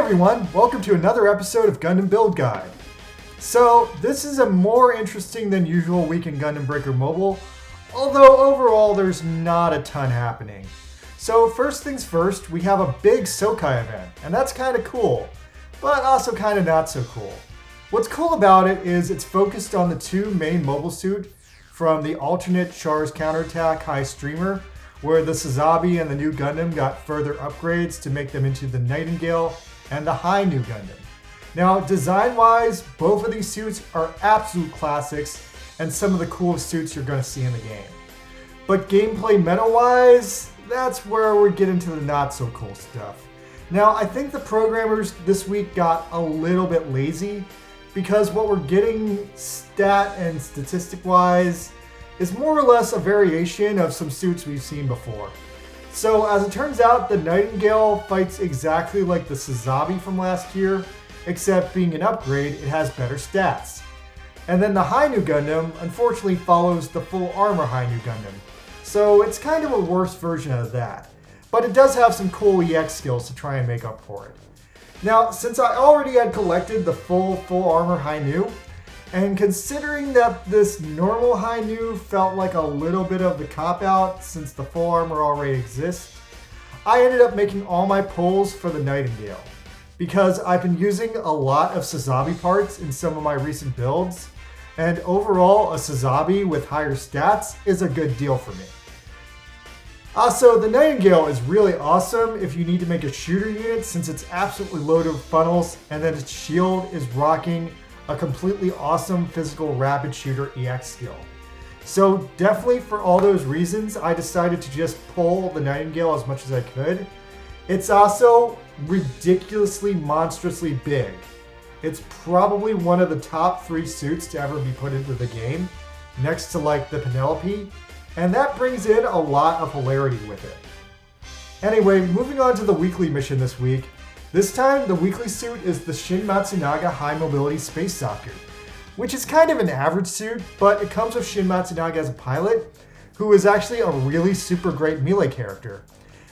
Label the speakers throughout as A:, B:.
A: everyone, welcome to another episode of Gundam Build Guide. So, this is a more interesting than usual week in Gundam Breaker Mobile, although overall there's not a ton happening. So first things first, we have a big Sokai event, and that's kind of cool, but also kind of not so cool. What's cool about it is it's focused on the two main mobile suit from the alternate Char's Counterattack High Streamer, where the Sazabi and the new Gundam got further upgrades to make them into the Nightingale and the High New Gundam. Now, design-wise, both of these suits are absolute classics and some of the coolest suits you're going to see in the game. But gameplay meta-wise, that's where we get into the not-so-cool stuff. Now, I think the programmers this week got a little bit lazy because what we're getting stat and statistic-wise is more or less a variation of some suits we've seen before. So as it turns out, the Nightingale fights exactly like the Sazabi from last year, except being an upgrade, it has better stats. And then the High New Gundam, unfortunately, follows the full armor High New Gundam. So it's kind of a worse version of that. But it does have some cool EX skills to try and make up for it. Now, since I already had collected the full armor High New, and considering that this normal High New felt like a little bit of the cop-out since the full armor already exists, I ended up making all my pulls for the Nightingale. Because I've been using a lot of Sazabi parts in some of my recent builds, and overall a Sazabi with higher stats is a good deal for me. Also, the Nightingale is really awesome if you need to make a shooter unit since it's absolutely loaded with funnels and then its shield is rocking a completely awesome physical rapid shooter EX skill. So definitely for all those reasons, I decided to just pull the Nightingale as much as I could. It's also ridiculously, monstrously big. It's probably one of the top 3 suits to ever be put into the game, next to like the Penelope, and that brings in a lot of hilarity with it. Anyway, moving on to the weekly mission this week. This time, the weekly suit is the Shin Matsunaga High Mobility Space Saku, which is kind of an average suit, but it comes with Shin Matsunaga as a pilot, who is actually a really super great melee character.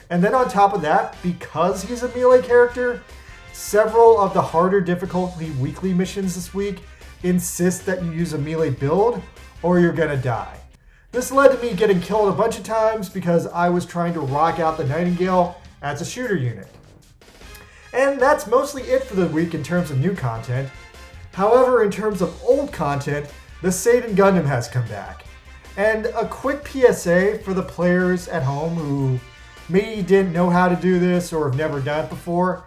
A: And then on top of that, because he's a melee character, several of the harder difficulty weekly missions this week insist that you use a melee build or you're gonna die. This led to me getting killed a bunch of times because I was trying to rock out the Nightingale as a shooter unit. And that's mostly it for the week in terms of new content. However, in terms of old content, the Seidan Gundam has come back. And a quick PSA for the players at home who maybe didn't know how to do this or have never done it before,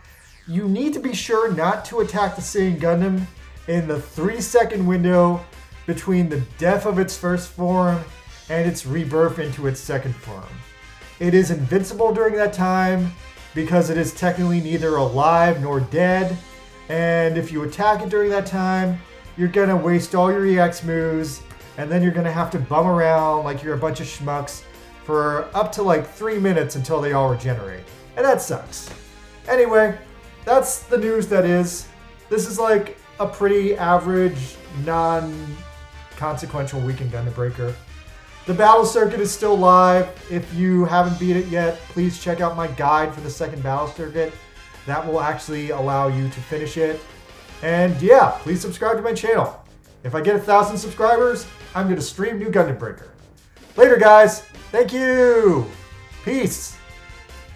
A: you need to be sure not to attack the Seidan Gundam in the 3-second window between the death of its first form and its rebirth into its second form. It is invincible during that time because it is technically neither alive nor dead, and if you attack it during that time, you're gonna waste all your EX moves, and then you're gonna have to bum around like you're a bunch of schmucks for up to like 3 minutes until they all regenerate. And that sucks. Anyway, that's the news that is. This is like a pretty average, non-consequential week in Gundam Breaker. The battle circuit is still live. If you haven't beat it yet, please check out my guide for the second battle circuit. That will actually allow you to finish it. And yeah, please subscribe to my channel. If I get 1,000 subscribers, I'm going to stream new Gundam Breaker. Later, guys. Thank you. Peace.